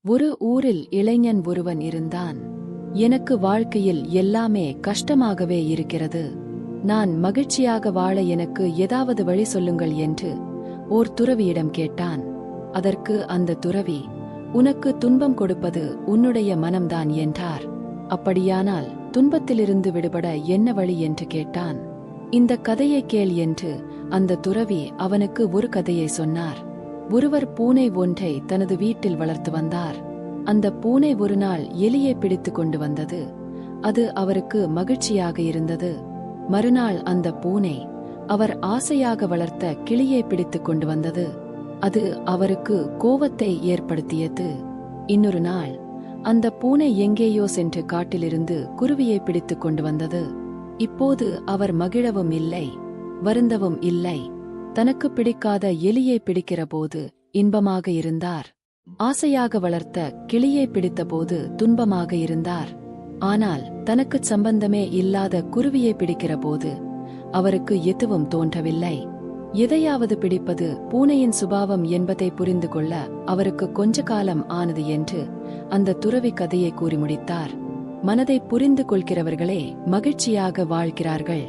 ஒரு ஊரில் இளைஞன் ஒருவன் இருந்தான். எனக்கு வாழ்க்கையில் எல்லாமே கஷ்டமாகவே இருக்கிறது. நான் மகிழ்ச்சியாக வாழ எனக்கு ஏதாவது வழி சொல்லுங்கள் என்று ஓர் துறவியிடம் கேட்டான். அதற்கு அந்த துறவி, உனக்கு துன்பம் கொடுப்பது உன்னுடைய மனம்தான் என்றார். அப்படியானால் துன்பத்திலிருந்து விடுபட என்ன வழி என்று கேட்டான். இந்த கதையை கேள் என்று அந்த துறவி அவனுக்கு ஒரு கதையை சொன்னார். ஒருவர் பூனை ஒன்றை தனது வீட்டில் வளர்த்து வந்தார். அந்த பூனை ஒரு நாள் எலியை பிடித்து கொண்டு வந்தது. அது அவருக்கு மகிழ்ச்சியாக இருந்தது. மறுநாள் அந்த பூனை அவர் ஆசையாக வளர்த்த கிளியை பிடித்து கொண்டு வந்தது. அது அவருக்கு கோபத்தை ஏற்படுத்தியது. இன்னொரு நாள் அந்த பூனை எங்கேயோ சென்று காட்டிலிருந்து குருவியை பிடித்து கொண்டு வந்தது. இப்போது அவர் மகிழவும் இல்லை, வருந்தவும் இல்லை. தனக்கு பிடிக்காத எலியை பிடிக்கிறபோது இன்பமாக இருந்தார். ஆசையாக வளர்த்த கிளியை பிடித்தபோது துன்பமாக இருந்தார். ஆனால் தனக்குச் சம்பந்தமே இல்லாத குருவியை பிடிக்கிறபோது அவருக்கு எதுவும் தோன்றவில்லை. எதையாவது பிடிப்பது பூனையின் சுபாவம் என்பதை புரிந்து கொள்ள அவருக்கு கொஞ்ச காலம் ஆனது என்று அந்த துறவி கதையை கூறி முடித்தார். மனதை புரிந்து கொள்கிறவர்களே மகிழ்ச்சியாக வாழ்கிறார்கள்.